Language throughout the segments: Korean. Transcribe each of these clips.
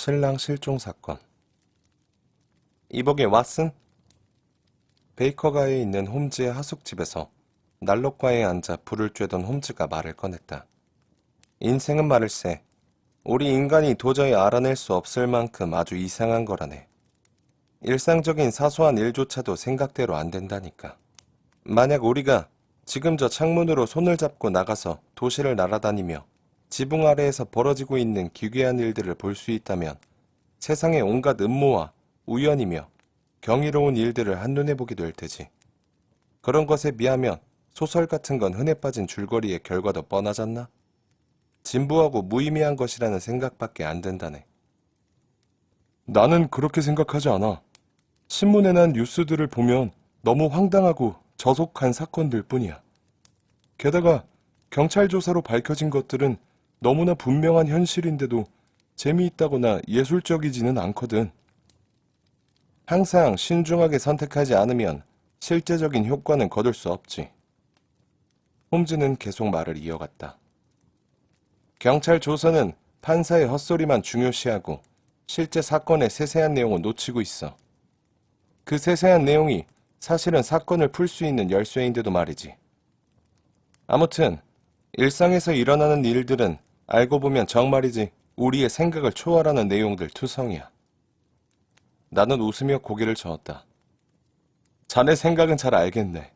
신랑 실종 사건. 이복의 왓슨? 베이커가에 있는 홈즈의 하숙집에서 난로가에 앉아 불을 쬐던 홈즈가 말을 꺼냈다. 인생은 말일세, 우리 인간이 도저히 알아낼 수 없을 만큼 아주 이상한 거라네. 일상적인 사소한 일조차도 생각대로 안 된다니까. 만약 우리가 지금 저 창문으로 손을 잡고 나가서 도시를 날아다니며 지붕 아래에서 벌어지고 있는 기괴한 일들을 볼 수 있다면 세상의 온갖 음모와 우연이며 경이로운 일들을 한눈에 보게 될 테지. 그런 것에 비하면 소설 같은 건 흔해 빠진 줄거리의 결과도 뻔하잖나? 진부하고 무의미한 것이라는 생각밖에 안 든다네. 나는 그렇게 생각하지 않아. 신문에 난 뉴스들을 보면 너무 황당하고 저속한 사건들 뿐이야. 게다가 경찰 조사로 밝혀진 것들은 너무나 분명한 현실인데도 재미있다거나 예술적이지는 않거든. 항상 신중하게 선택하지 않으면 실제적인 효과는 거둘 수 없지. 홈즈는 계속 말을 이어갔다. 경찰 조사는 판사의 헛소리만 중요시하고 실제 사건의 세세한 내용은 놓치고 있어. 그 세세한 내용이 사실은 사건을 풀 수 있는 열쇠인데도 말이지. 아무튼 일상에서 일어나는 일들은 알고 보면 정말이지 우리의 생각을 초월하는 내용들 투성이야. 나는 웃으며 고개를 저었다. 자네 생각은 잘 알겠네.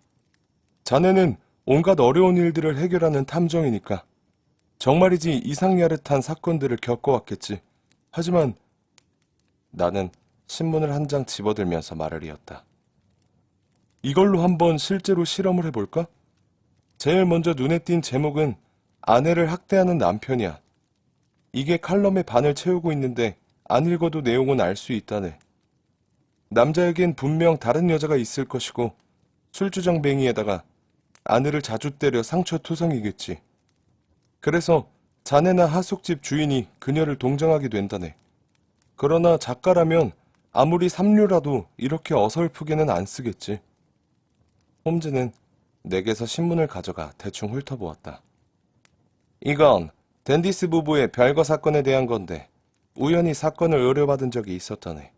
자네는 온갖 어려운 일들을 해결하는 탐정이니까 정말이지 이상야릇한 사건들을 겪어왔겠지. 하지만 나는 신문을 한 장 집어들면서 말을 이었다. 이걸로 한번 실제로 실험을 해볼까? 제일 먼저 눈에 띈 제목은 아내를 학대하는 남편이야. 이게 칼럼의 반을 채우고 있는데 안 읽어도 내용은 알 수 있다네. 남자에겐 분명 다른 여자가 있을 것이고 술주정뱅이에다가 아내를 자주 때려 상처투성이겠지. 그래서 자네나 하숙집 주인이 그녀를 동정하게 된다네. 그러나 작가라면 아무리 삼류라도 이렇게 어설프게는 안 쓰겠지. 홈즈는 내게서 신문을 가져가 대충 훑어보았다. 이건 댄디스 부부의 별거 사건에 대한 건데 우연히 사건을 의뢰받은 적이 있었다네.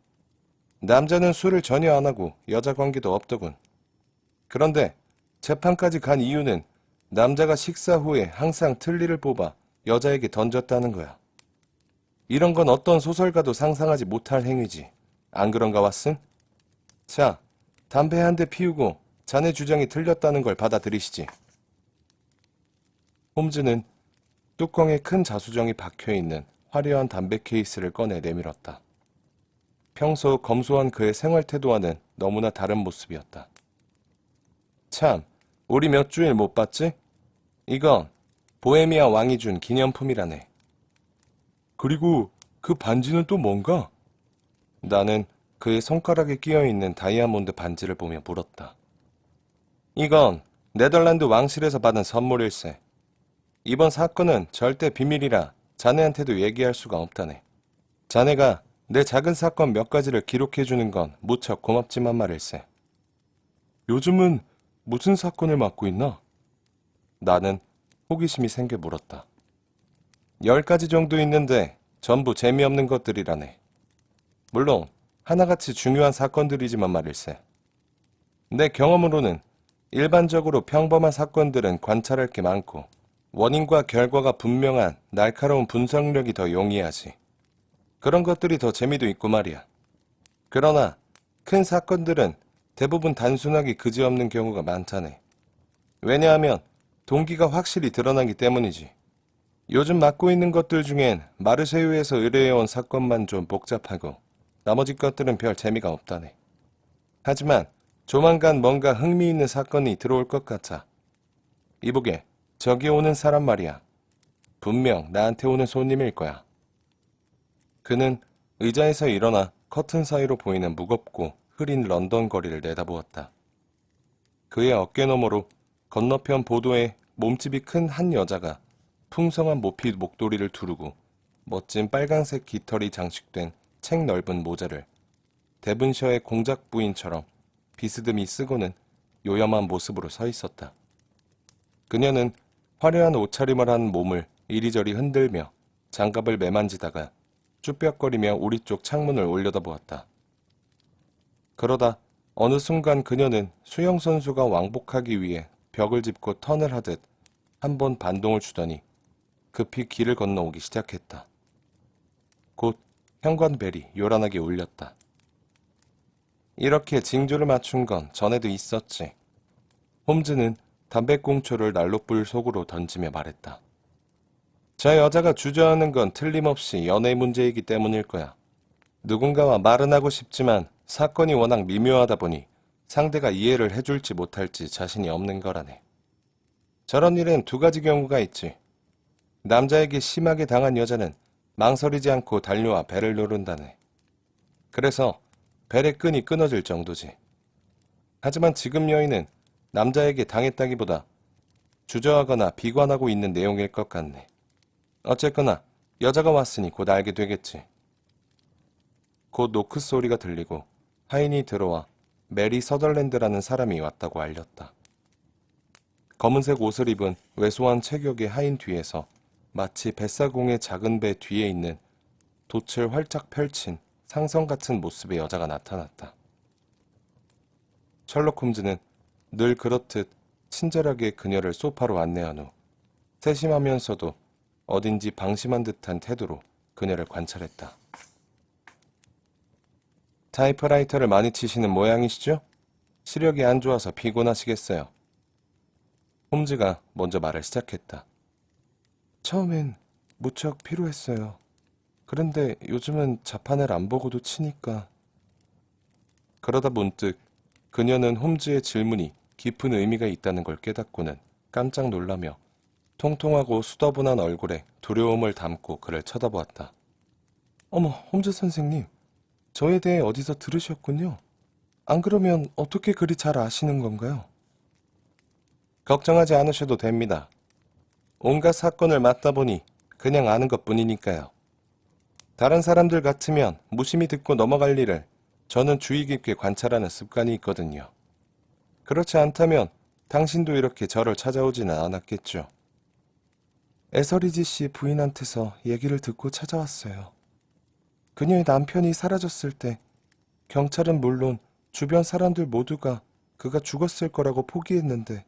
남자는 술을 전혀 안 하고 여자 관계도 없더군. 그런데 재판까지 간 이유는 남자가 식사 후에 항상 틀니를 뽑아 여자에게 던졌다는 거야. 이런 건 어떤 소설가도 상상하지 못할 행위지. 안 그런가 왓슨? 자, 담배 한 대 피우고 자네 주장이 틀렸다는 걸 받아들이시지. 홈즈는 뚜껑에 큰 자수정이 박혀있는 화려한 담배 케이스를 꺼내 내밀었다. 평소 검소한 그의 생활 태도와는 너무나 다른 모습이었다. 참, 우리 몇 주일 못 봤지? 이건 보헤미아 왕이 준 기념품이라네. 그리고 그 반지는 또 뭔가? 나는 그의 손가락에 끼어있는 다이아몬드 반지를 보며 물었다. 이건 네덜란드 왕실에서 받은 선물일세. 이번 사건은 절대 비밀이라 자네한테도 얘기할 수가 없다네. 자네가 내 작은 사건 몇 가지를 기록해주는 건 무척 고맙지만 말일세. 요즘은 무슨 사건을 맡고 있나? 나는 호기심이 생겨 물었다. 10가지 정도 있는데 전부 재미없는 것들이라네. 물론 하나같이 중요한 사건들이지만 말일세. 내 경험으로는 일반적으로 평범한 사건들은 관찰할 게 많고 원인과 결과가 분명한 날카로운 분석력이 더 용이하지. 그런 것들이 더 재미도 있고 말이야. 그러나 큰 사건들은 대부분 단순하기 그지없는 경우가 많다네. 왜냐하면 동기가 확실히 드러나기 때문이지. 요즘 맡고 있는 것들 중엔 마르세유에서 의뢰해온 사건만 좀 복잡하고 나머지 것들은 별 재미가 없다네. 하지만 조만간 뭔가 흥미있는 사건이 들어올 것 같아. 이보게, 저기 오는 사람 말이야. 분명 나한테 오는 손님일 거야. 그는 의자에서 일어나 커튼 사이로 보이는 무겁고 흐린 런던 거리를 내다보았다. 그의 어깨 너머로 건너편 보도에 몸집이 큰 한 여자가 풍성한 모피 목도리를 두르고 멋진 빨간색 깃털이 장식된 책 넓은 모자를 데븐셔의 공작 부인처럼 비스듬히 쓰고는 요염한 모습으로 서 있었다. 그녀는 화려한 옷차림을 한 몸을 이리저리 흔들며 장갑을 매만지다가 쭈뼛거리며 우리 쪽 창문을 올려다보았다. 그러다 어느 순간 그녀는 수영선수가 왕복하기 위해 벽을 짚고 턴을 하듯 한 번 반동을 주더니 급히 길을 건너오기 시작했다. 곧 현관벨이 요란하게 울렸다. 이렇게 징조를 맞춘 건 전에도 있었지. 홈즈는 담배꽁초를 난로불 속으로 던지며 말했다. 저 여자가 주저하는 건 틀림없이 연애 문제이기 때문일 거야. 누군가와 말은 하고 싶지만 사건이 워낙 미묘하다 보니 상대가 이해를 해줄지 못할지 자신이 없는 거라네. 저런 일엔 두 가지 경우가 있지. 남자에게 심하게 당한 여자는 망설이지 않고 달려와 배를 누른다네. 그래서 벨의 끈이 끊어질 정도지. 하지만 지금 여인은 남자에게 당했다기보다 주저하거나 비관하고 있는 내용일 것 같네. 어쨌거나 여자가 왔으니 곧 알게 되겠지. 곧 노크 소리가 들리고 하인이 들어와 메리 서덜랜드라는 사람이 왔다고 알렸다. 검은색 옷을 입은 왜소한 체격의 하인 뒤에서 마치 뱃사공의 작은 배 뒤에 있는 돛을 활짝 펼친 상성 같은 모습의 여자가 나타났다. 셜록 홈즈는 늘 그렇듯 친절하게 그녀를 소파로 안내한 후 세심하면서도 어딘지 방심한 듯한 태도로 그녀를 관찰했다. 타이프라이터를 많이 치시는 모양이시죠? 시력이 안 좋아서 피곤하시겠어요. 홈즈가 먼저 말을 시작했다. 처음엔 무척 피로했어요. 그런데 요즘은 자판을 안 보고도 치니까. 그러다 문득 그녀는 홈즈의 질문이 깊은 의미가 있다는 걸 깨닫고는 깜짝 놀라며 통통하고 수더분한 얼굴에 두려움을 담고 그를 쳐다보았다. 어머, 홈즈 선생님. 저에 대해 어디서 들으셨군요. 안 그러면 어떻게 그리 잘 아시는 건가요? 걱정하지 않으셔도 됩니다. 온갖 사건을 맡다 보니 그냥 아는 것뿐이니까요. 다른 사람들 같으면 무심히 듣고 넘어갈 일을 저는 주의 깊게 관찰하는 습관이 있거든요. 그렇지 않다면 당신도 이렇게 저를 찾아오지는 않았겠죠. 에서리지 씨 부인한테서 얘기를 듣고 찾아왔어요. 그녀의 남편이 사라졌을 때 경찰은 물론 주변 사람들 모두가 그가 죽었을 거라고 포기했는데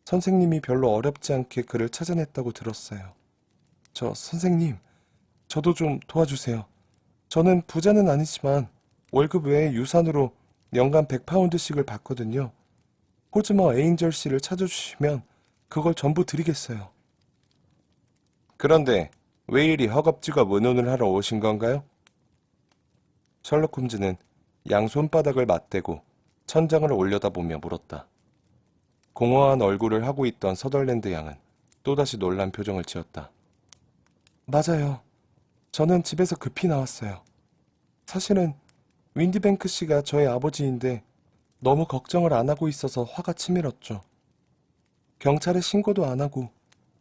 선생님이 별로 어렵지 않게 그를 찾아냈다고 들었어요. 선생님, 저도 좀 도와주세요. 저는 부자는 아니지만 월급 외에 유산으로 연간 100파운드씩을 받거든요. 호즈머 에인절 씨를 찾아주시면 그걸 전부 드리겠어요. 그런데 왜 이리 허겁지겁 의논을 하러 오신 건가요? 셜록 홈즈는 양손바닥을 맞대고 천장을 올려다보며 물었다. 공허한 얼굴을 하고 있던 서덜랜드 양은 또다시 놀란 표정을 지었다. 맞아요. 저는 집에서 급히 나왔어요. 사실은 윈디뱅크 씨가 저의 아버지인데 너무 걱정을 안 하고 있어서 화가 치밀었죠. 경찰에 신고도 안 하고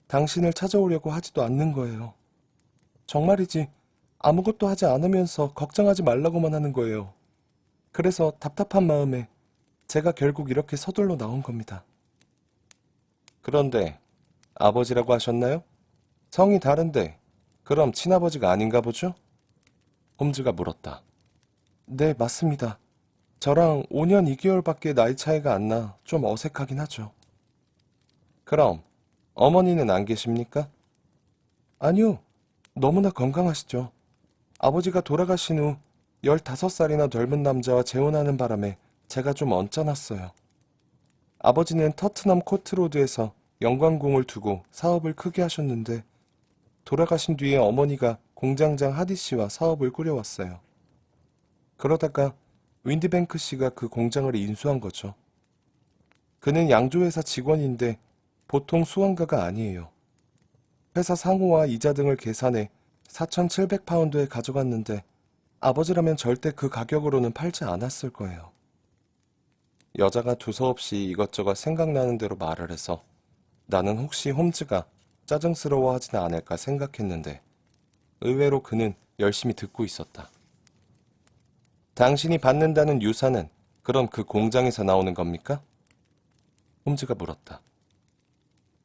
당신을 찾아오려고 하지도 않는 거예요. 정말이지 아무것도 하지 않으면서 걱정하지 말라고만 하는 거예요. 그래서 답답한 마음에 제가 결국 이렇게 서둘러 나온 겁니다. 그런데 아버지라고 하셨나요? 성이 다른데 그럼 친아버지가 아닌가 보죠? 홈즈가 물었다. 네, 맞습니다. 저랑 5년 2개월밖에 나이 차이가 안 나 좀 어색하긴 하죠. 그럼 어머니는 안 계십니까? 아니요. 너무나 건강하시죠. 아버지가 돌아가신 후 15살이나 젊은 남자와 재혼하는 바람에 제가 좀 얹혀놨어요. 아버지는 터트넘 코트로드에서 영광공을 두고 사업을 크게 하셨는데 돌아가신 뒤에 어머니가 공장장 하디 씨와 사업을 꾸려왔어요. 그러다가 윈디뱅크 씨가 그 공장을 인수한 거죠. 그는 양조회사 직원인데 보통 수완가가 아니에요. 회사 상호와 이자 등을 계산해 4,700파운드에 가져갔는데 아버지라면 절대 그 가격으로는 팔지 않았을 거예요. 여자가 두서없이 이것저것 생각나는 대로 말을 해서 나는 혹시 홈즈가 짜증스러워하지는 않을까 생각했는데 의외로 그는 열심히 듣고 있었다. 당신이 받는다는 유산은 그럼 그 공장에서 나오는 겁니까? 홈즈가 물었다.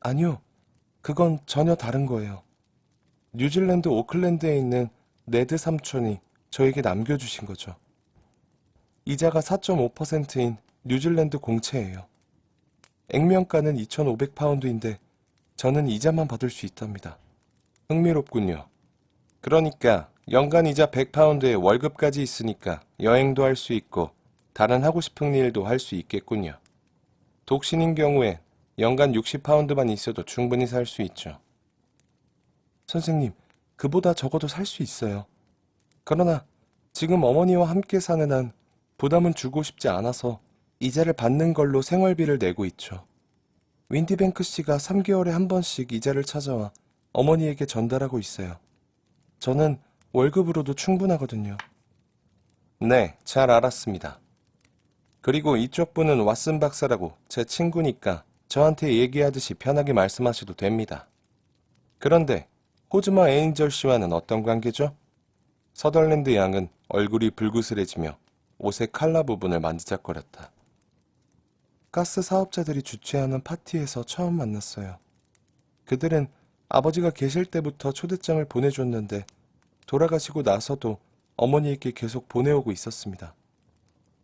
아니요. 그건 전혀 다른 거예요. 뉴질랜드 오클랜드에 있는 네드 삼촌이 저에게 남겨주신 거죠. 이자가 4.5%인 뉴질랜드 공채예요. 액면가는 2,500파운드인데 저는 이자만 받을 수 있답니다. 흥미롭군요. 그러니까 연간 이자 100파운드에 월급까지 있으니까 여행도 할 수 있고 다른 하고 싶은 일도 할 수 있겠군요. 독신인 경우엔 연간 60파운드만 있어도 충분히 살 수 있죠. 선생님, 그보다 적어도 살 수 있어요. 그러나 지금 어머니와 함께 사는 한 부담은 주고 싶지 않아서 이자를 받는 걸로 생활비를 내고 있죠. 윈디뱅크 씨가 3개월에 한 번씩 이자를 찾아와 어머니에게 전달하고 있어요. 저는 월급으로도 충분하거든요. 네, 잘 알았습니다. 그리고 이쪽 분은 왓슨 박사라고 제 친구니까 저한테 얘기하듯이 편하게 말씀하셔도 됩니다. 그런데 호즈마 에인절 씨와는 어떤 관계죠? 서덜랜드 양은 얼굴이 불그스레지며 옷의 칼라 부분을 만지작거렸다. 가스 사업자들이 주최하는 파티에서 처음 만났어요. 그들은 아버지가 계실 때부터 초대장을 보내줬는데 돌아가시고 나서도 어머니에게 계속 보내오고 있었습니다.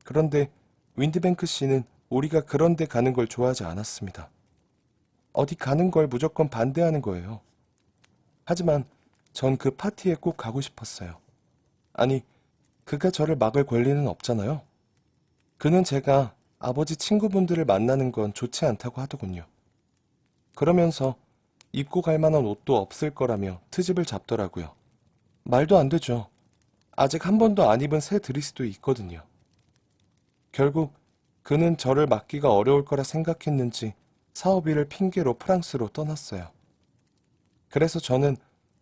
그런데 윈드뱅크 씨는 우리가 그런 데 가는 걸 좋아하지 않았습니다. 어디 가는 걸 무조건 반대하는 거예요. 하지만 전 그 파티에 꼭 가고 싶었어요. 아니, 그가 저를 막을 권리는 없잖아요. 그는 제가 아버지 친구분들을 만나는 건 좋지 않다고 하더군요. 그러면서 입고 갈 만한 옷도 없을 거라며 트집을 잡더라고요. 말도 안 되죠. 아직 한 번도 안 입은 새 드리스도 있거든요. 결국 그는 저를 막기가 어려울 거라 생각했는지 사업일을 핑계로 프랑스로 떠났어요. 그래서 저는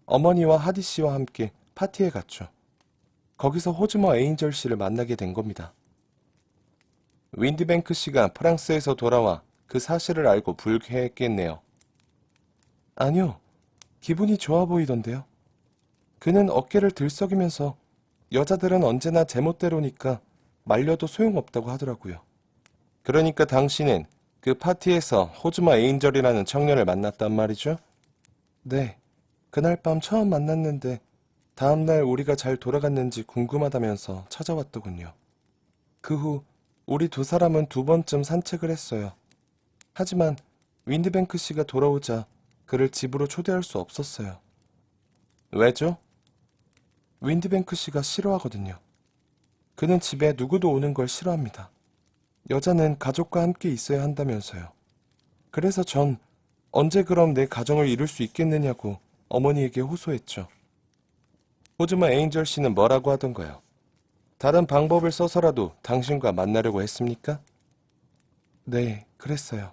어머니와 하디 씨와 함께 파티에 갔죠. 거기서 호즈머 에인절 씨를 만나게 된 겁니다. 윈디뱅크 씨가 프랑스에서 돌아와 그 사실을 알고 불쾌했겠네요. 아니요. 기분이 좋아 보이던데요. 그는 어깨를 들썩이면서 여자들은 언제나 제멋대로니까 말려도 소용없다고 하더라고요. 그러니까 당신은 그 파티에서 호즈마 에인절이라는 청년을 만났단 말이죠? 네. 그날 밤 처음 만났는데 다음날 우리가 잘 돌아갔는지 궁금하다면서 찾아왔더군요. 그 후 우리 두 사람은 2번쯤 산책을 했어요. 하지만 윈드뱅크 씨가 돌아오자 그를 집으로 초대할 수 없었어요. 왜죠? 윈드뱅크 씨가 싫어하거든요. 그는 집에 누구도 오는 걸 싫어합니다. 여자는 가족과 함께 있어야 한다면서요. 그래서 전 언제 그럼 내 가정을 이룰 수 있겠느냐고 어머니에게 호소했죠. 호즈마 에인절 씨는 뭐라고 하던가요? 다른 방법을 써서라도 당신과 만나려고 했습니까? 네, 그랬어요.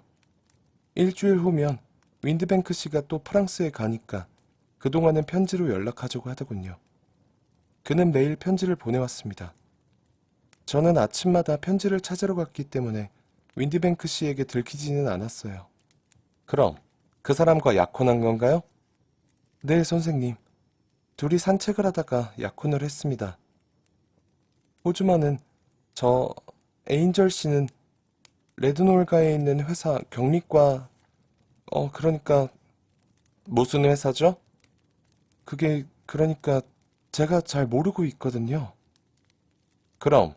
일주일 후면 윈드뱅크 씨가 또 프랑스에 가니까 그동안은 편지로 연락하자고 하더군요. 그는 매일 편지를 보내왔습니다. 저는 아침마다 편지를 찾으러 갔기 때문에 윈드뱅크 씨에게 들키지는 않았어요. 그럼 그 사람과 약혼한 건가요? 네, 선생님. 둘이 산책을 하다가 약혼을 했습니다. 호주마는 에인절 씨는 레드놀가에 있는 회사 경리과, 그러니까 무슨 회사죠? 그러니까 제가 잘 모르고 있거든요. 그럼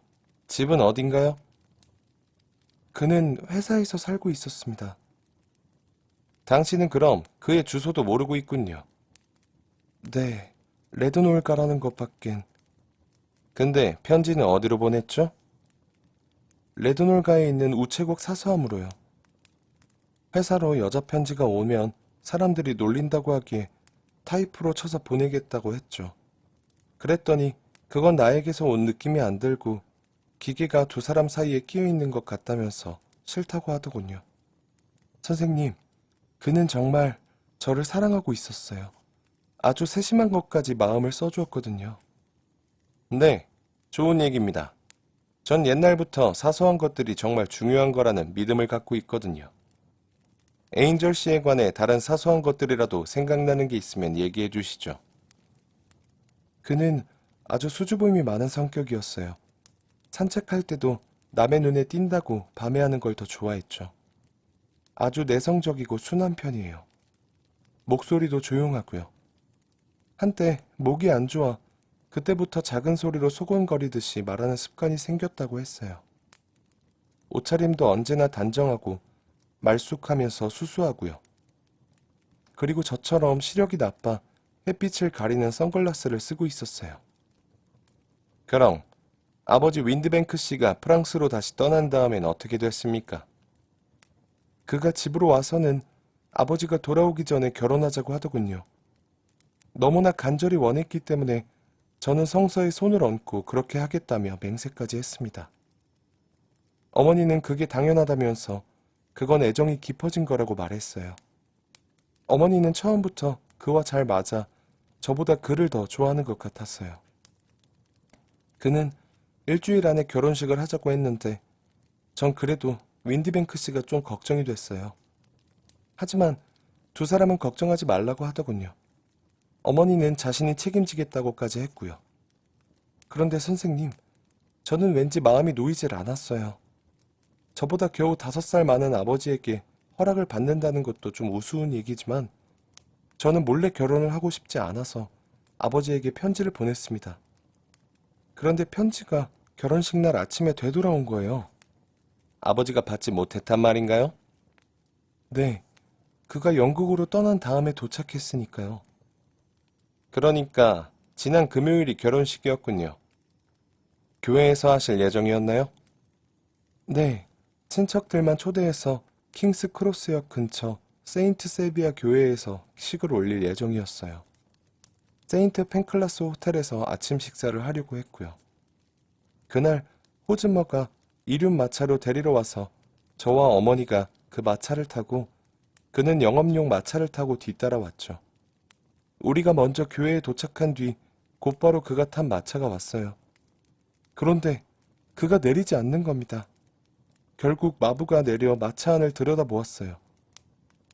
집은 어딘가요? 그는 회사에서 살고 있었습니다. 당신은 그럼 그의 주소도 모르고 있군요. 네, 레드놀가라는 것밖엔. 근데 편지는 어디로 보냈죠? 레드놀가에 있는 우체국 사서함으로요. 회사로 여자 편지가 오면 사람들이 놀린다고 하기에 타이프로 쳐서 보내겠다고 했죠. 그랬더니 그건 나에게서 온 느낌이 안 들고 기계가 두 사람 사이에 끼어 있는 것 같다면서 싫다고 하더군요. 선생님, 그는 정말 저를 사랑하고 있었어요. 아주 세심한 것까지 마음을 써주었거든요. 네, 좋은 얘기입니다. 전 옛날부터 사소한 것들이 정말 중요한 거라는 믿음을 갖고 있거든요. 에인절 씨에 관해 다른 사소한 것들이라도 생각나는 게 있으면 얘기해 주시죠. 그는 아주 수줍음이 많은 성격이었어요. 산책할 때도 남의 눈에 띈다고 밤에 하는 걸 더 좋아했죠. 아주 내성적이고 순한 편이에요. 목소리도 조용하고요. 한때 목이 안 좋아 그때부터 작은 소리로 소곤거리듯이 말하는 습관이 생겼다고 했어요. 옷차림도 언제나 단정하고 말쑥하면서 수수하고요. 그리고 저처럼 시력이 나빠 햇빛을 가리는 선글라스를 쓰고 있었어요. 그럼 아버지 윈드뱅크 씨가 프랑스로 다시 떠난 다음엔 어떻게 됐습니까? 그가 집으로 와서는 아버지가 돌아오기 전에 결혼하자고 하더군요. 너무나 간절히 원했기 때문에 저는 성서에 손을 얹고 그렇게 하겠다며 맹세까지 했습니다. 어머니는 그게 당연하다면서 그건 애정이 깊어진 거라고 말했어요. 어머니는 처음부터 그와 잘 맞아 저보다 그를 더 좋아하는 것 같았어요. 그는 일주일 안에 결혼식을 하자고 했는데 전 그래도 윈디뱅크 씨가 좀 걱정이 됐어요. 하지만 두 사람은 걱정하지 말라고 하더군요. 어머니는 자신이 책임지겠다고까지 했고요. 그런데 선생님, 저는 왠지 마음이 놓이질 않았어요. 저보다 겨우 5살 많은 아버지에게 허락을 받는다는 것도 좀 우스운 얘기지만 저는 몰래 결혼을 하고 싶지 않아서 아버지에게 편지를 보냈습니다. 그런데 편지가 결혼식 날 아침에 되돌아온 거예요. 아버지가 받지 못했단 말인가요? 네, 그가 영국으로 떠난 다음에 도착했으니까요. 그러니까 지난 금요일이 결혼식이었군요. 교회에서 하실 예정이었나요? 네, 친척들만 초대해서 킹스 크로스역 근처 세인트 세비야 교회에서 식을 올릴 예정이었어요. 세인트 펜클라스 호텔에서 아침 식사를 하려고 했고요. 그날 호즈머가 이륜 마차로 데리러 와서 저와 어머니가 그 마차를 타고 그는 영업용 마차를 타고 뒤따라왔죠. 우리가 먼저 교회에 도착한 뒤 곧바로 그가 탄 마차가 왔어요. 그런데 그가 내리지 않는 겁니다. 결국 마부가 내려 마차 안을 들여다보았어요.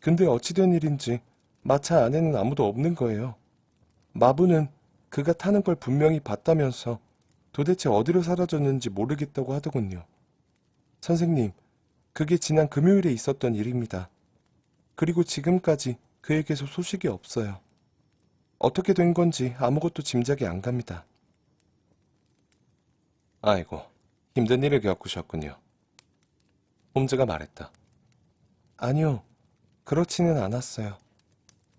근데 어찌된 일인지 마차 안에는 아무도 없는 거예요. 마부는 그가 타는 걸 분명히 봤다면서 도대체 어디로 사라졌는지 모르겠다고 하더군요. 선생님, 그게 지난 금요일에 있었던 일입니다. 그리고 지금까지 그에게서 소식이 없어요. 어떻게 된 건지 아무것도 짐작이 안 갑니다. 아이고, 힘든 일을 겪으셨군요. 홈즈가 말했다. 아니요, 그렇지는 않았어요.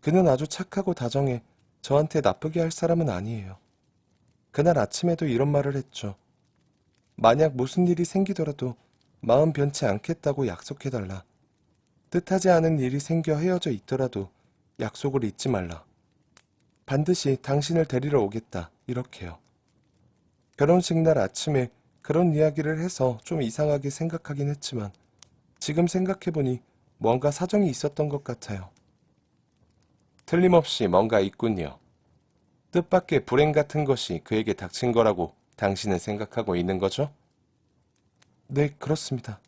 그는 아주 착하고 다정해 저한테 나쁘게 할 사람은 아니에요. 그날 아침에도 이런 말을 했죠. 만약 무슨 일이 생기더라도 마음 변치 않겠다고 약속해달라. 뜻하지 않은 일이 생겨 헤어져 있더라도 약속을 잊지 말라. 반드시 당신을 데리러 오겠다. 이렇게요. 결혼식 날 아침에 그런 이야기를 해서 좀 이상하게 생각하긴 했지만 지금 생각해보니 뭔가 사정이 있었던 것 같아요. 틀림없이 뭔가 있군요. 뜻밖의 불행 같은 것이 그에게 닥친 거라고 당신은 생각하고 있는 거죠? 네, 그렇습니다.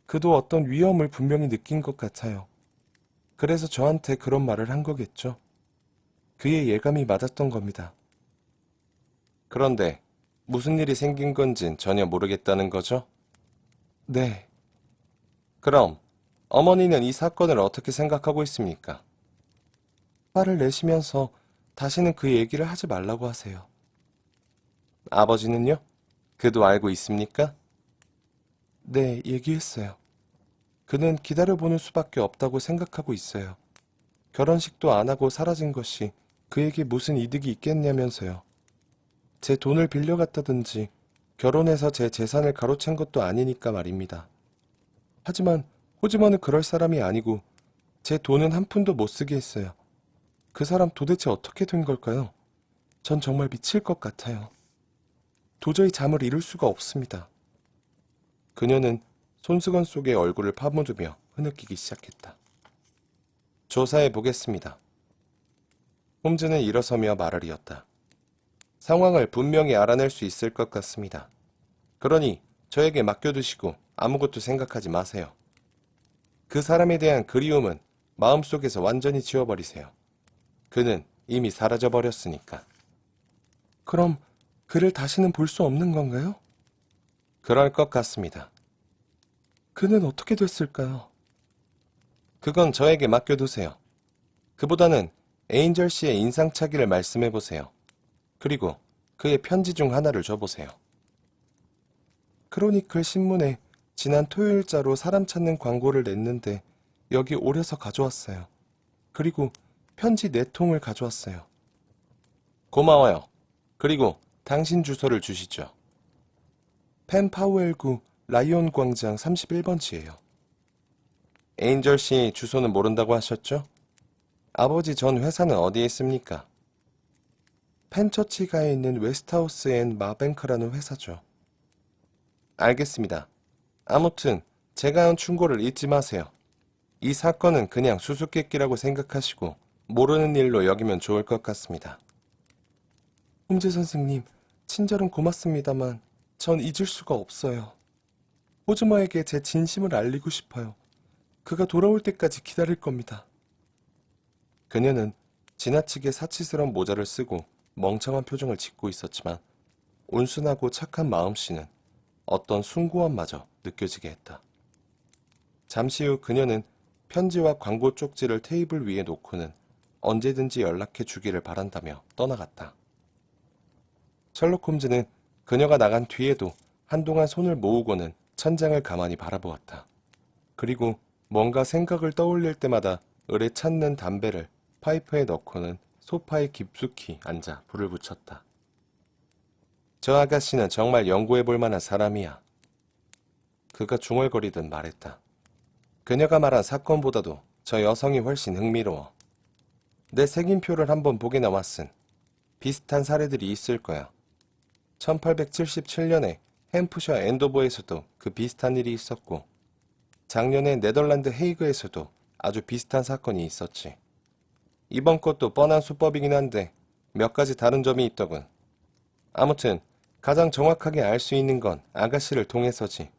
그도 어떤 위험을 분명히 느낀 것 같아요. 그래서 저한테 그런 말을 한 거겠죠. 그의 예감이 맞았던 겁니다. 그런데 무슨 일이 생긴 건진 전혀 모르겠다는 거죠? 네. 그럼 어머니는 이 사건을 어떻게 생각하고 있습니까? 화를 내시면서 다시는 그 얘기를 하지 말라고 하세요. 아버지는요? 그도 알고 있습니까? 네, 얘기했어요. 그는 기다려보는 수밖에 없다고 생각하고 있어요. 결혼식도 안 하고 사라진 것이 그에게 무슨 이득이 있겠냐면서요. 제 돈을 빌려갔다든지 결혼해서 제 재산을 가로챈 것도 아니니까 말입니다. 하지만 호즈머는 그럴 사람이 아니고 제 돈은 한 푼도 못 쓰게 했어요. 그 사람 도대체 어떻게 된 걸까요? 전 정말 미칠 것 같아요. 도저히 잠을 이룰 수가 없습니다. 그녀는 손수건 속에 얼굴을 파묻으며 흐느끼기 시작했다. 조사해 보겠습니다. 홈즈는 일어서며 말을 이었다. 상황을 분명히 알아낼 수 있을 것 같습니다. 그러니 저에게 맡겨두시고 아무것도 생각하지 마세요. 그 사람에 대한 그리움은 마음속에서 완전히 지워버리세요. 그는 이미 사라져버렸으니까. 그럼 그를 다시는 볼 수 없는 건가요? 그럴 것 같습니다. 그는 어떻게 됐을까요? 그건 저에게 맡겨두세요. 그보다는 에인절 씨의 인상착의를 말씀해보세요. 그리고 그의 편지 중 하나를 줘보세요. 크로니클 신문에 지난 토요일자로 사람 찾는 광고를 냈는데 여기 오려서 가져왔어요. 그리고 편지 4통을 가져왔어요. 고마워요. 그리고 당신 주소를 주시죠. 펜 파우엘구 라이온 광장 31번지예요. 에인절 씨 주소는 모른다고 하셨죠? 아버지 전 회사는 어디에 있습니까? 펜처치가에 있는 웨스트하우스 앤 마뱅크라는 회사죠. 알겠습니다. 아무튼 제가 한 충고를 잊지 마세요. 이 사건은 그냥 수수께끼라고 생각하시고 모르는 일로 여기면 좋을 것 같습니다. 홈즈 선생님, 친절은 고맙습니다만 전 잊을 수가 없어요. 호즈마에게 제 진심을 알리고 싶어요. 그가 돌아올 때까지 기다릴 겁니다. 그녀는 지나치게 사치스러운 모자를 쓰고 멍청한 표정을 짓고 있었지만 온순하고 착한 마음씨는 어떤 숭고함마저 느껴지게 했다. 잠시 후 그녀는 편지와 광고 쪽지를 테이블 위에 놓고는 언제든지 연락해 주기를 바란다며 떠나갔다. 셜록 홈즈는 그녀가 나간 뒤에도 한동안 손을 모으고는 천장을 가만히 바라보았다. 그리고 뭔가 생각을 떠올릴 때마다 을에 찾는 담배를 파이프에 넣고는 소파에 깊숙이 앉아 불을 붙였다. 저 아가씨는 정말 연구해 볼 만한 사람이야. 그가 중얼거리듯 말했다. 그녀가 말한 사건보다도 저 여성이 훨씬 흥미로워. 내 색인표를 한번 보게 나왔은 비슷한 사례들이 있을 거야. 1877년에 햄프셔 앤도버에서도 그 비슷한 일이 있었고 작년에 네덜란드 헤이그에서도 아주 비슷한 사건이 있었지. 이번 것도 뻔한 수법이긴 한데 몇 가지 다른 점이 있더군. 아무튼 가장 정확하게 알 수 있는 건 아가씨를 통해서지.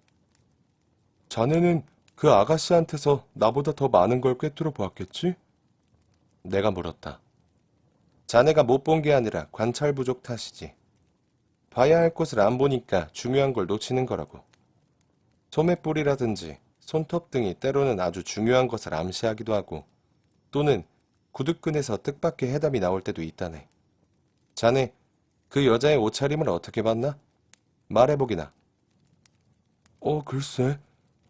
자네는 그 아가씨한테서 나보다 더 많은 걸 꿰뚫어 보았겠지? 내가 물었다. 자네가 못 본 게 아니라 관찰 부족 탓이지. 봐야 할 곳을 안 보니까 중요한 걸 놓치는 거라고. 소매뿌리라든지 손톱 등이 때로는 아주 중요한 것을 암시하기도 하고 또는 구두끈에서 뜻밖의 해답이 나올 때도 있다네. 자네 그 여자의 옷차림을 어떻게 봤나? 말해보기나. 글쎄.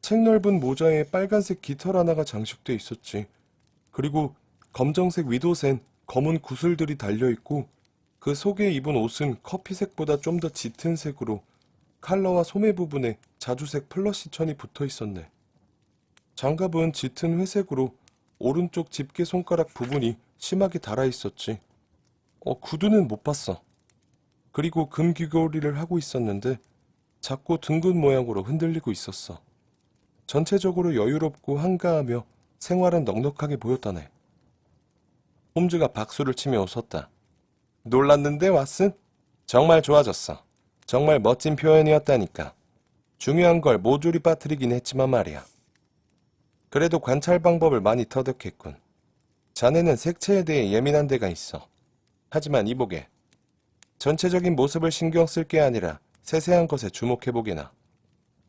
책 넓은 모자에 빨간색 깃털 하나가 장식돼 있었지. 그리고 검정색 윗옷엔 검은 구슬들이 달려있고 그 속에 입은 옷은 커피색보다 좀 더 짙은 색으로 칼라와 소매 부분에 자주색 플러시 천이 붙어 있었네. 장갑은 짙은 회색으로 오른쪽 집게 손가락 부분이 심하게 달아 있었지. 구두는 못 봤어. 그리고 금 귀걸이를 하고 있었는데 작고 둥근 모양으로 흔들리고 있었어. 전체적으로 여유롭고 한가하며 생활은 넉넉하게 보였다네. 홈즈가 박수를 치며 웃었다. 놀랐는데 왓슨? 정말 좋아졌어. 정말 멋진 표현이었다니까. 중요한 걸 모조리 빠뜨리긴 했지만 말이야. 그래도 관찰 방법을 많이 터득했군. 자네는 색채에 대해 예민한 데가 있어. 하지만 이보게. 전체적인 모습을 신경 쓸 게 아니라 세세한 것에 주목해보게나.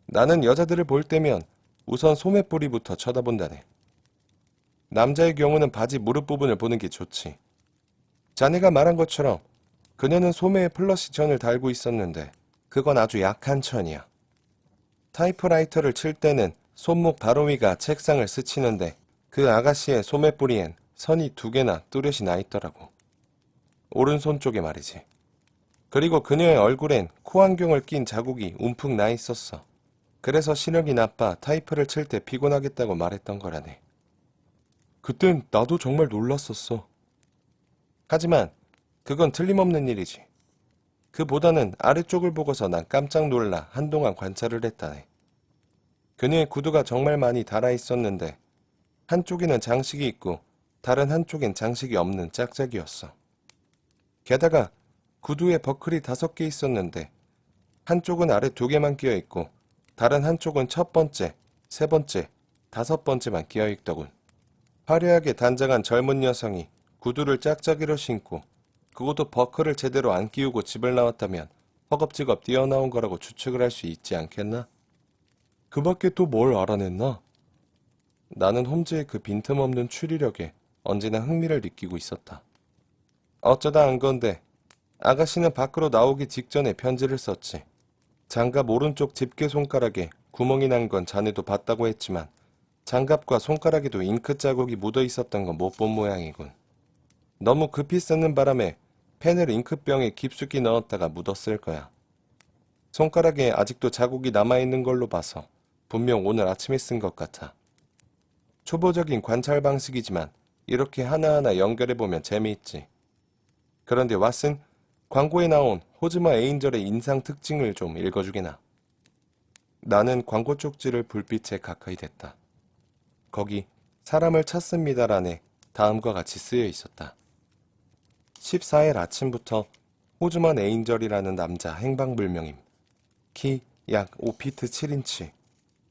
나는 여자들을 볼 때면 우선 소매뿌리부터 쳐다본다네. 남자의 경우는 바지 무릎 부분을 보는 게 좋지. 자네가 말한 것처럼 그녀는 소매에 플러시 천을 달고 있었는데 그건 아주 약한 천이야. 타이프라이터를 칠 때는 손목 바로 위가 책상을 스치는데 그 아가씨의 소매뿌리엔 선이 2개나 뚜렷이 나 있더라고. 오른손 쪽에 말이지. 그리고 그녀의 얼굴엔 코안경을 낀 자국이 움푹 나 있었어. 그래서 시력이 나빠 타이프를 칠 때 피곤하겠다고 말했던 거라네. 그땐 나도 정말 놀랐었어. 하지만 그건 틀림없는 일이지. 그보다는 아래쪽을 보고서 난 깜짝 놀라 한동안 관찰을 했다네. 그녀의 구두가 정말 많이 달아 있었는데 한쪽에는 장식이 있고 다른 한쪽엔 장식이 없는 짝짝이었어. 게다가 구두에 버클이 5개 있었는데 한쪽은 아래 2개만 끼어 있고 다른 한쪽은 첫 번째, 세 번째, 5번째만 끼어 있더군. 화려하게 단장한 젊은 여성이 구두를 짝짝이로 신고 그것도 버클을 제대로 안 끼우고 집을 나왔다면 허겁지겁 뛰어나온 거라고 추측을 할 수 있지 않겠나? 그 밖에 또 뭘 알아냈나? 나는 홈즈의 그 빈틈없는 추리력에 언제나 흥미를 느끼고 있었다. 어쩌다 안 건데 아가씨는 밖으로 나오기 직전에 편지를 썼지. 장갑 오른쪽 집게 손가락에 구멍이 난 건 자네도 봤다고 했지만 장갑과 손가락에도 잉크 자국이 묻어 있었던 건 못 본 모양이군. 너무 급히 쓰는 바람에 펜을 잉크병에 깊숙이 넣었다가 묻었을 거야. 손가락에 아직도 자국이 남아있는 걸로 봐서 분명 오늘 아침에 쓴 것 같아. 초보적인 관찰 방식이지만 이렇게 하나하나 연결해보면 재미있지. 그런데 왓슨, 광고에 나온 호즈마 에인절의 인상 특징을 좀 읽어주게나. 나는 광고 쪽지를 불빛에 가까이 댔다. 거기 사람을 찾습니다란에 다음과 같이 쓰여 있었다. 14일 아침부터 호즈만 에인절이라는 남자 행방불명임. 키 약 5피트 7인치.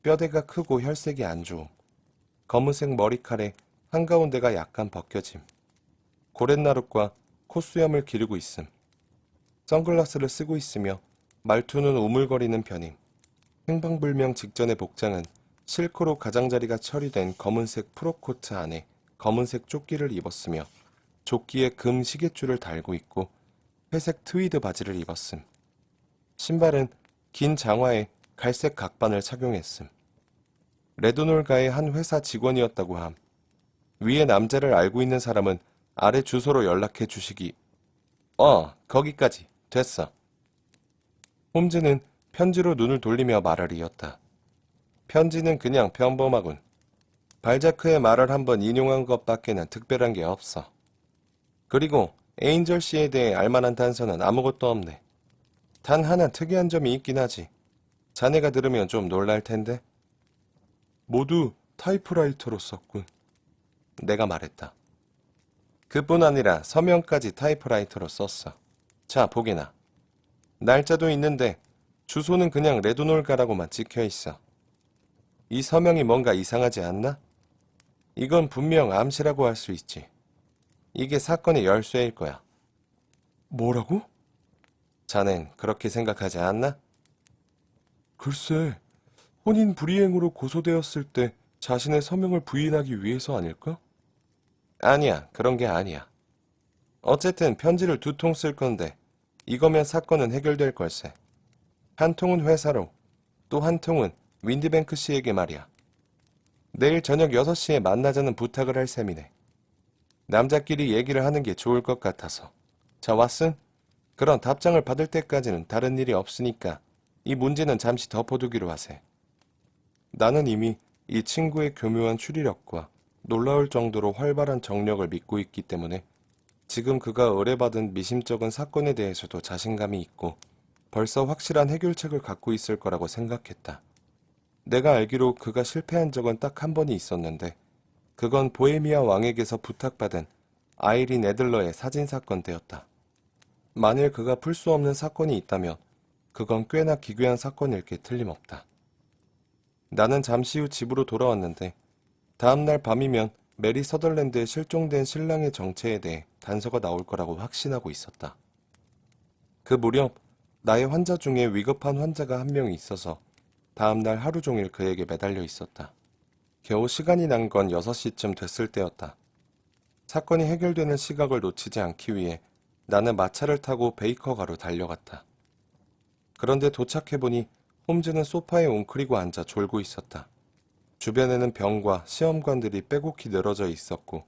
뼈대가 크고 혈색이 안 좋음. 검은색 머리칼에 한가운데가 약간 벗겨짐. 고렛나룻과 콧수염을 기르고 있음. 선글라스를 쓰고 있으며 말투는 우물거리는 편임. 행방불명 직전의 복장은 실크로 가장자리가 처리된 검은색 프로코트 안에 검은색 조끼를 입었으며 조끼에 금 시계줄을 달고 있고 회색 트위드 바지를 입었음. 신발은 긴 장화에 갈색 각반을 착용했음. 레드놀가의 한 회사 직원이었다고 함. 위에 남자를 알고 있는 사람은 아래 주소로 연락해 주시기. 거기까지. 됐어. 홈즈는 편지로 눈을 돌리며 말을 이었다. 편지는 그냥 평범하군. 발자크의 말을 한번 인용한 것밖에는 특별한 게 없어. 그리고 에인절 씨에 대해 알만한 단서는 아무것도 없네. 단 하나 특이한 점이 있긴 하지. 자네가 들으면 좀 놀랄 텐데. 모두 타이프라이터로 썼군. 내가 말했다. 그뿐 아니라 서명까지 타이프라이터로 썼어. 자, 보게나. 날짜도 있는데 주소는 그냥 레드놀가라고만 찍혀 있어. 이 서명이 뭔가 이상하지 않나? 이건 분명 암시라고 할 수 있지. 이게 사건의 열쇠일 거야. 뭐라고? 자넨 그렇게 생각하지 않나? 글쎄, 혼인 불이행으로 고소되었을 때 자신의 서명을 부인하기 위해서 아닐까? 아니야, 그런 게 아니야. 어쨌든 편지를 2통 쓸 건데 이거면 사건은 해결될 걸세. 한 통은 회사로, 또 한 통은 윈드뱅크 씨에게 말이야. 내일 저녁 6시에 만나자는 부탁을 할 셈이네. 남자끼리 얘기를 하는 게 좋을 것 같아서. 자, 왓슨, 그런 답장을 받을 때까지는 다른 일이 없으니까 이 문제는 잠시 덮어두기로 하세. 나는 이미 이 친구의 교묘한 추리력과 놀라울 정도로 활발한 정력을 믿고 있기 때문에 지금 그가 의뢰받은 미심쩍은 사건에 대해서도 자신감이 있고 벌써 확실한 해결책을 갖고 있을 거라고 생각했다. 내가 알기로 그가 실패한 적은 딱 한 번이 있었는데 그건 보헤미아 왕에게서 부탁받은 아이린 애들러의 사진 사건 때였다. 만일 그가 풀 수 없는 사건이 있다면 그건 꽤나 기괴한 사건일 게 틀림없다. 나는 잠시 후 집으로 돌아왔는데 다음날 밤이면 메리 서덜랜드의 실종된 신랑의 정체에 대해 단서가 나올 거라고 확신하고 있었다. 그 무렵 나의 환자 중에 위급한 환자가 한 명이 있어서 다음날 하루 종일 그에게 매달려 있었다. 겨우 시간이 난 건 6시쯤 됐을 때였다. 사건이 해결되는 시각을 놓치지 않기 위해 나는 마차를 타고 베이커가로 달려갔다. 그런데 도착해보니 홈즈는 소파에 웅크리고 앉아 졸고 있었다. 주변에는 병과 시험관들이 빼곡히 늘어져 있었고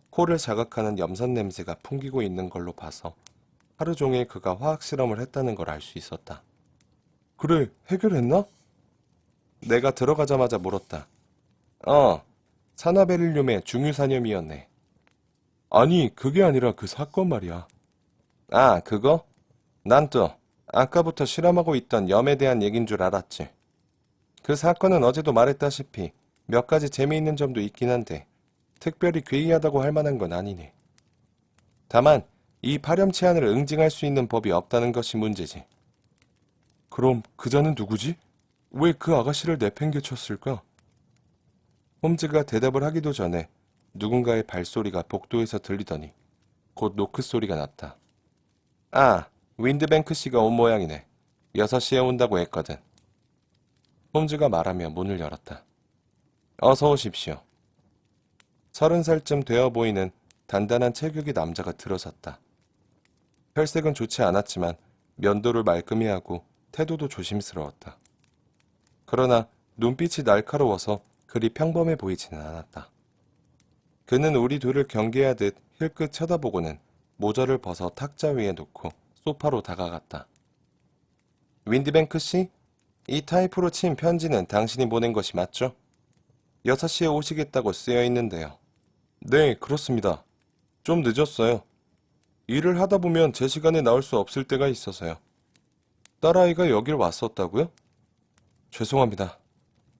코를 자극하는 염산 냄새가 풍기고 있는 걸로 봐서 하루 종일 그가 화학실험을 했다는 걸 알 수 있었다. 그래, 해결했나? 내가 들어가자마자 물었다. 산화베릴륨의 중유산염이었네. 아니, 그게 아니라 그 사건 말이야. 아, 그거? 난 또 아까부터 실험하고 있던 염에 대한 얘긴 줄 알았지. 그 사건은 어제도 말했다시피 몇 가지 재미있는 점도 있긴 한데 특별히 괴이하다고 할 만한 건 아니네. 다만 이 파렴치한을 응징할 수 있는 법이 없다는 것이 문제지. 그럼 그자는 누구지? 왜 그 아가씨를 내팽개쳤을까? 홈즈가 대답을 하기도 전에 누군가의 발소리가 복도에서 들리더니 곧 노크 소리가 났다. 아, 윈드뱅크 씨가 온 모양이네. 6시에 온다고 했거든. 홈즈가 말하며 문을 열었다. 어서 오십시오. 30살쯤 되어 보이는 단단한 체격의 남자가 들어섰다. 혈색은 좋지 않았지만 면도를 말끔히 하고 태도도 조심스러웠다. 그러나 눈빛이 날카로워서 그리 평범해 보이지는 않았다. 그는 우리 둘을 경계하듯 힐끗 쳐다보고는 모자를 벗어 탁자 위에 놓고 소파로 다가갔다. 윈디뱅크 씨? 이 타이프로 친 편지는 당신이 보낸 것이 맞죠? 6시에 오시겠다고 쓰여 있는데요. 네, 그렇습니다. 좀 늦었어요. 일을 하다 보면 제 시간에 나올 수 없을 때가 있어서요. 딸아이가 여길 왔었다고요? 죄송합니다.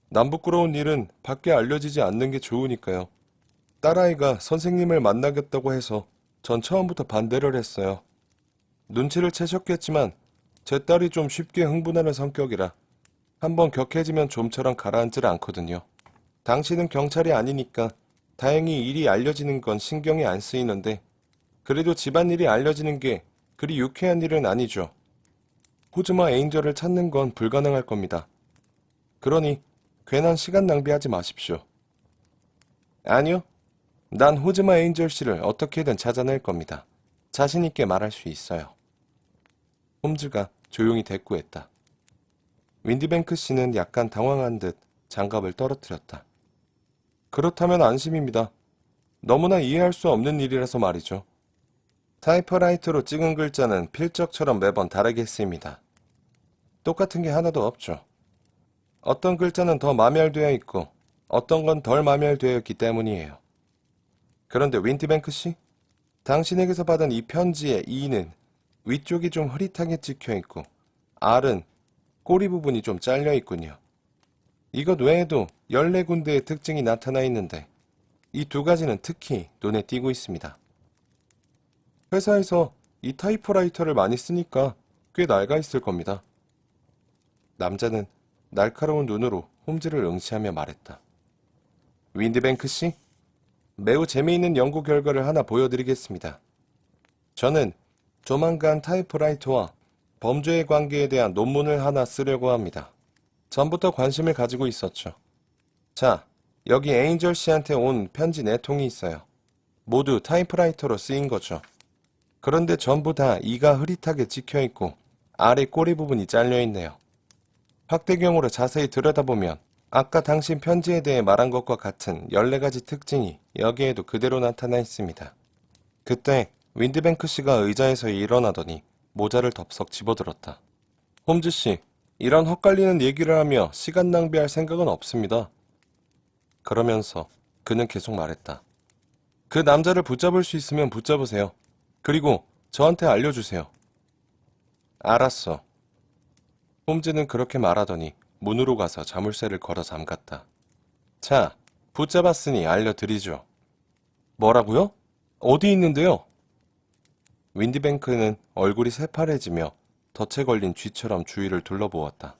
남 부끄러운 일은 밖에 알려지지 않는 게 좋으니까요. 딸아이가 선생님을 만나겠다고 해서 전 처음부터 반대를 했어요. 눈치를 채셨겠지만 제 딸이 좀 쉽게 흥분하는 성격이라 한번 격해지면 좀처럼 가라앉질 않거든요. 당신은 경찰이 아니니까 다행히 일이 알려지는 건 신경이 안 쓰이는데 그래도 집안일이 알려지는 게 그리 유쾌한 일은 아니죠. 호즈마 에인절을 찾는 건 불가능할 겁니다. 그러니 괜한 시간 낭비하지 마십시오. 아니요. 난 호즈마 에인절 씨를 어떻게든 찾아낼 겁니다. 자신 있게 말할 수 있어요. 홈즈가 조용히 대꾸했다. 윈디뱅크 씨는 약간 당황한 듯 장갑을 떨어뜨렸다. 그렇다면 안심입니다. 너무나 이해할 수 없는 일이라서 말이죠. 타이퍼라이터로 찍은 글자는 필적처럼 매번 다르게 쓰입니다. 똑같은 게 하나도 없죠. 어떤 글자는 더 마멸되어 있고 어떤 건 덜 마멸되어 있기 때문이에요. 그런데 윈디뱅크 씨? 당신에게서 받은 이 편지의 E는 위쪽이 좀 흐릿하게 찍혀 있고 R은 꼬리 부분이 좀 잘려 있군요. 이것 외에도 14군데의 특징이 나타나 있는데 이 두 가지는 특히 눈에 띄고 있습니다. 회사에서 이 타이프라이터를 많이 쓰니까 꽤 낡아 있을 겁니다. 남자는 날카로운 눈으로 홈즈를 응시하며 말했다. 윈디뱅크 씨? 매우 재미있는 연구 결과를 하나 보여드리겠습니다. 저는 조만간 타이프라이터와 범죄의 관계에 대한 논문을 하나 쓰려고 합니다. 전부터 관심을 가지고 있었죠. 자, 여기 에인절 씨한테 온 편지 4통이 있어요. 모두 타이프라이터로 쓰인 거죠. 그런데 전부 다 이가 흐릿하게 찍혀있고 아래 꼬리 부분이 잘려있네요. 확대경으로 자세히 들여다보면 아까 당신 편지에 대해 말한 것과 같은 14가지 특징이 여기에도 그대로 나타나 있습니다. 그때 윈디뱅크 씨가 의자에서 일어나더니 모자를 덥석 집어들었다. 홈즈 씨, 이런 헛갈리는 얘기를 하며 시간 낭비할 생각은 없습니다. 그러면서 그는 계속 말했다. 그 남자를 붙잡을 수 있으면 붙잡으세요. 그리고 저한테 알려주세요. 알았어. 홈즈는 그렇게 말하더니 문으로 가서 자물쇠를 걸어 잠갔다. 자, 붙잡았으니 알려드리죠. 뭐라고요? 어디 있는데요? 윈디뱅크는 얼굴이 새파래지며 덫에 걸린 쥐처럼 주위를 둘러보았다.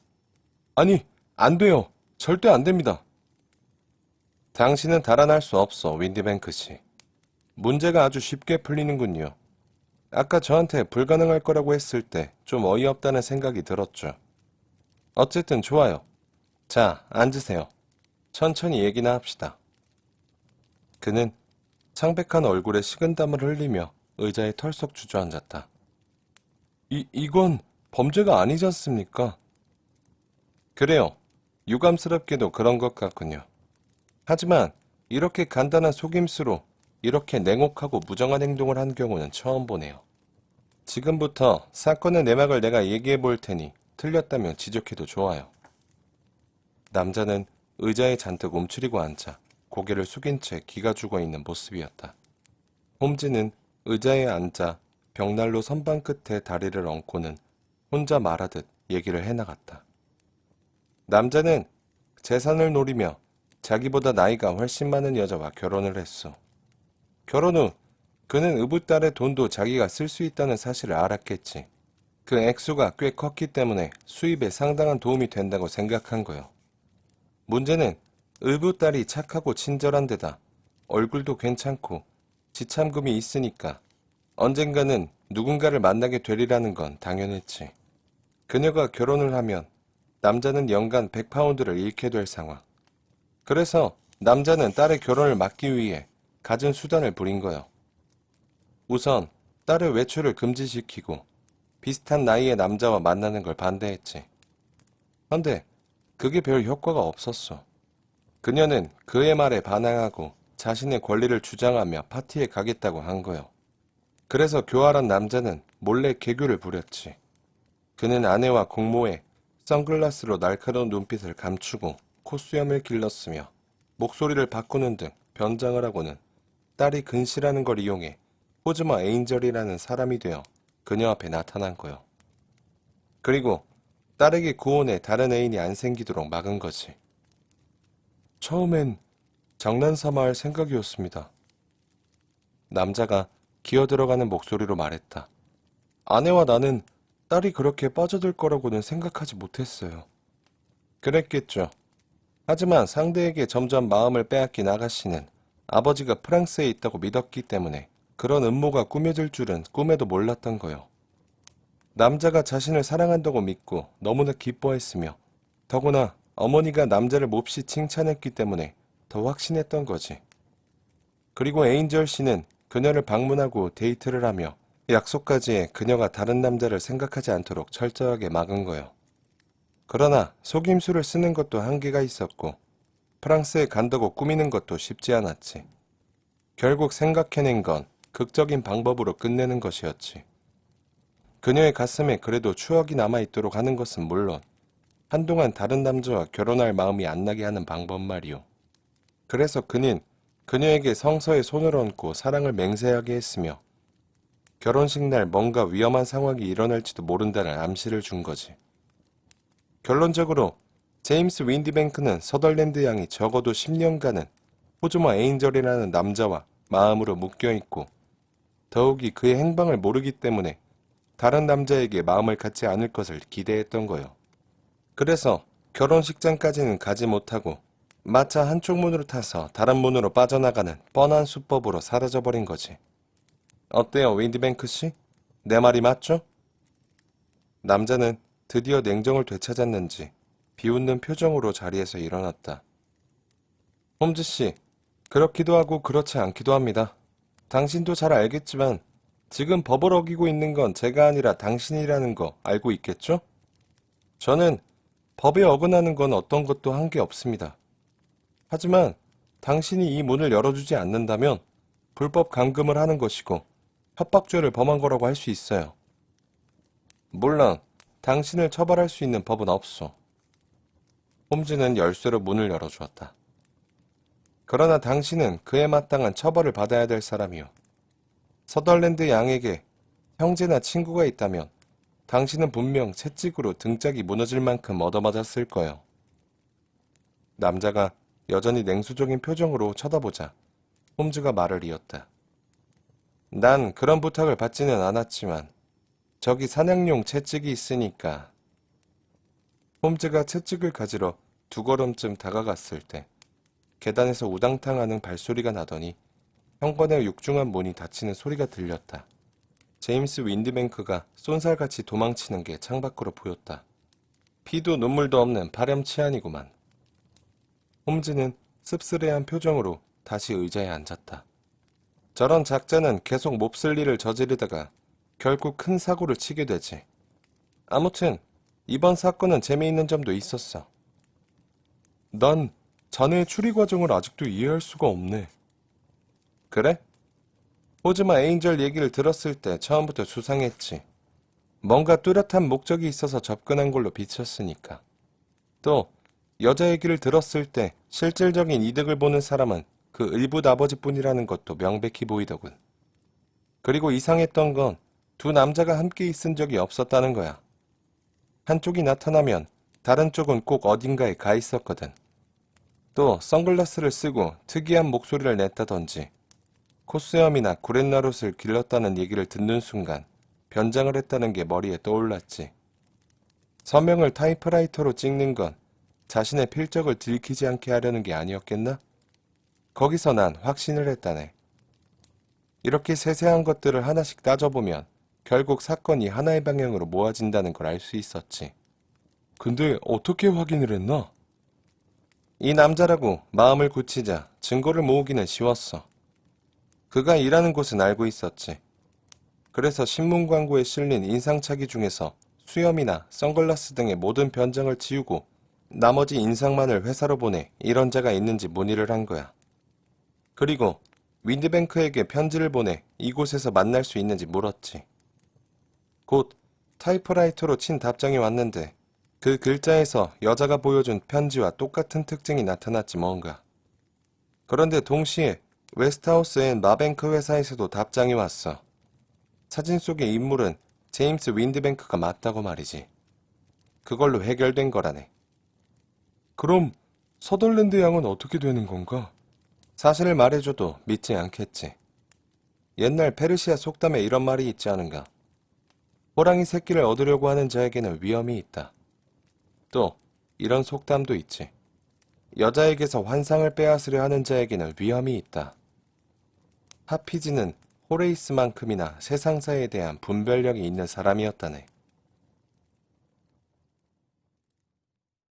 아니, 안 돼요. 절대 안 됩니다. 당신은 달아날 수 없어, 윈디뱅크 씨. 문제가 아주 쉽게 풀리는군요. 아까 저한테 불가능할 거라고 했을 때 좀 어이없다는 생각이 들었죠. 어쨌든 좋아요. 자, 앉으세요. 천천히 얘기나 합시다. 그는 창백한 얼굴에 식은땀을 흘리며 의자에 털썩 주저앉았다. 이건 범죄가 아니지 않습니까? 그래요. 유감스럽게도 그런 것 같군요. 하지만 이렇게 간단한 속임수로 이렇게 냉혹하고 무정한 행동을 한 경우는 처음 보네요. 지금부터 사건의 내막을 내가 얘기해 볼 테니 틀렸다면 지적해도 좋아요. 남자는 의자에 잔뜩 움츠리고 앉아 고개를 숙인 채 기가 죽어 있는 모습이었다. 홈즈는 의자에 앉아 벽난로 선반 끝에 다리를 얹고는 혼자 말하듯 얘기를 해나갔다. 남자는 재산을 노리며 자기보다 나이가 훨씬 많은 여자와 결혼을 했어. 결혼 후 그는 의붓딸의 돈도 자기가 쓸 수 있다는 사실을 알았겠지. 그 액수가 꽤 컸기 때문에 수입에 상당한 도움이 된다고 생각한 거요. 문제는 의붓딸이 착하고 친절한 데다 얼굴도 괜찮고 지참금이 있으니까 언젠가는 누군가를 만나게 되리라는 건 당연했지. 그녀가 결혼을 하면 남자는 연간 100파운드를 잃게 될 상황. 그래서 남자는 딸의 결혼을 막기 위해 갖은 수단을 부린 거요. 우선 딸의 외출을 금지시키고 비슷한 나이의 남자와 만나는 걸 반대했지. 그런데 그게 별 효과가 없었어. 그녀는 그의 말에 반항하고 자신의 권리를 주장하며 파티에 가겠다고 한 거요. 그래서 교활한 남자는 몰래 개교를 부렸지. 그는 아내와 공모해 선글라스로 날카로운 눈빛을 감추고 콧수염을 길렀으며 목소리를 바꾸는 등 변장을 하고는 딸이 근시라는 걸 이용해 호즈마 에인절이라는 사람이 되어 그녀 앞에 나타난 거요. 그리고 딸에게 구혼해 다른 애인이 안 생기도록 막은 거지. 처음엔 장난삼아 할 생각이었습니다. 남자가 기어들어가는 목소리로 말했다. 아내와 나는 딸이 그렇게 빠져들 거라고는 생각하지 못했어요. 그랬겠죠. 하지만 상대에게 점점 마음을 빼앗긴 아가씨는 아버지가 프랑스에 있다고 믿었기 때문에 그런 음모가 꾸며질 줄은 꿈에도 몰랐던 거요. 남자가 자신을 사랑한다고 믿고 너무나 기뻐했으며 더구나 어머니가 남자를 몹시 칭찬했기 때문에 더 확신했던 거지. 그리고 에인절 씨는 그녀를 방문하고 데이트를 하며 약속까지 해 그녀가 다른 남자를 생각하지 않도록 철저하게 막은 거요. 그러나 속임수를 쓰는 것도 한계가 있었고 프랑스에 간다고 꾸미는 것도 쉽지 않았지. 결국 생각해낸 건 극적인 방법으로 끝내는 것이었지. 그녀의 가슴에 그래도 추억이 남아있도록 하는 것은 물론 한동안 다른 남자와 결혼할 마음이 안 나게 하는 방법 말이오. 그래서 그는 그녀에게 성서에 손을 얹고 사랑을 맹세하게 했으며 결혼식 날 뭔가 위험한 상황이 일어날지도 모른다는 암시를 준 거지. 결론적으로 제임스 윈디뱅크는 서덜랜드 양이 적어도 10년간은 호주마 에인절이라는 남자와 마음으로 묶여있고 더욱이 그의 행방을 모르기 때문에 다른 남자에게 마음을 갖지 않을 것을 기대했던 거요. 그래서 결혼식장까지는 가지 못하고 마차 한쪽 문으로 타서 다른 문으로 빠져나가는 뻔한 수법으로 사라져버린 거지. 어때요, 윈디뱅크 씨? 내 말이 맞죠? 남자는 드디어 냉정을 되찾았는지 비웃는 표정으로 자리에서 일어났다. 홈즈 씨, 그렇기도 하고 그렇지 않기도 합니다. 당신도 잘 알겠지만 지금 법을 어기고 있는 건 제가 아니라 당신이라는 거 알고 있겠죠? 저는 법에 어긋나는 건 어떤 것도 한 게 없습니다. 하지만 당신이 이 문을 열어주지 않는다면 불법 감금을 하는 것이고 협박죄를 범한 거라고 할 수 있어요. 물론 당신을 처벌할 수 있는 법은 없소. 홈즈는 열쇠로 문을 열어주었다. 그러나 당신은 그에 마땅한 처벌을 받아야 될 사람이요. 서덜랜드 양에게 형제나 친구가 있다면 당신은 분명 채찍으로 등짝이 무너질 만큼 얻어맞았을 거요. 남자가 여전히 냉수적인 표정으로 쳐다보자 홈즈가 말을 이었다. 난 그런 부탁을 받지는 않았지만 저기 사냥용 채찍이 있으니까. 홈즈가 채찍을 가지러 두 걸음쯤 다가갔을 때 계단에서 우당탕하는 발소리가 나더니 현관의 육중한 문이 닫히는 소리가 들렸다. 제임스 윈디뱅크가 쏜살같이 도망치는 게 창밖으로 보였다. 피도 눈물도 없는 파렴치한이구만. 홈즈는 씁쓸해한 표정으로 다시 의자에 앉았다. 저런 작자는 계속 몹쓸 일을 저지르다가 결국 큰 사고를 치게 되지. 아무튼 이번 사건은 재미있는 점도 있었어. 난 자네의 추리 과정을 아직도 이해할 수가 없네. 그래? 호즈마 에인절 얘기를 들었을 때 처음부터 수상했지. 뭔가 뚜렷한 목적이 있어서 접근한 걸로 비쳤으니까. 또 여자 얘기를 들었을 때 실질적인 이득을 보는 사람은 그 일부 아버지뿐이라는 것도 명백히 보이더군. 그리고 이상했던 건 두 남자가 함께 있은 적이 없었다는 거야. 한쪽이 나타나면 다른 쪽은 꼭 어딘가에 가 있었거든. 또 선글라스를 쓰고 특이한 목소리를 냈다던지 콧수염이나 구렛나룻을 길렀다는 얘기를 듣는 순간 변장을 했다는 게 머리에 떠올랐지. 서명을 타이프라이터로 찍는 건 자신의 필적을 들키지 않게 하려는 게 아니었겠나? 거기서 난 확신을 했다네. 이렇게 세세한 것들을 하나씩 따져보면 결국 사건이 하나의 방향으로 모아진다는 걸 알 수 있었지. 근데 어떻게 확인을 했나? 이 남자라고 마음을 굳히자 증거를 모으기는 쉬웠어. 그가 일하는 곳은 알고 있었지. 그래서 신문 광고에 실린 인상착의 중에서 수염이나 선글라스 등의 모든 변장을 지우고 나머지 인상만을 회사로 보내 이런 자가 있는지 문의를 한 거야. 그리고 윈드뱅크에게 편지를 보내 이곳에서 만날 수 있는지 물었지. 곧 타이프라이터로 친 답장이 왔는데 그 글자에서 여자가 보여준 편지와 똑같은 특징이 나타났지 뭔가. 그런데 동시에 웨스트하우스 앤 마뱅크 회사에서도 답장이 왔어. 사진 속의 인물은 제임스 윈드뱅크가 맞다고 말이지. 그걸로 해결된 거라네. 그럼 서덜랜드 양은 어떻게 되는 건가? 사실을 말해줘도 믿지 않겠지. 옛날 페르시아 속담에 이런 말이 있지 않은가? 호랑이 새끼를 얻으려고 하는 자에게는 위험이 있다. 또 이런 속담도 있지. 여자에게서 환상을 빼앗으려 하는 자에게는 위험이 있다. 하피즈는 호레이스만큼이나 세상사에 대한 분별력이 있는 사람이었다네.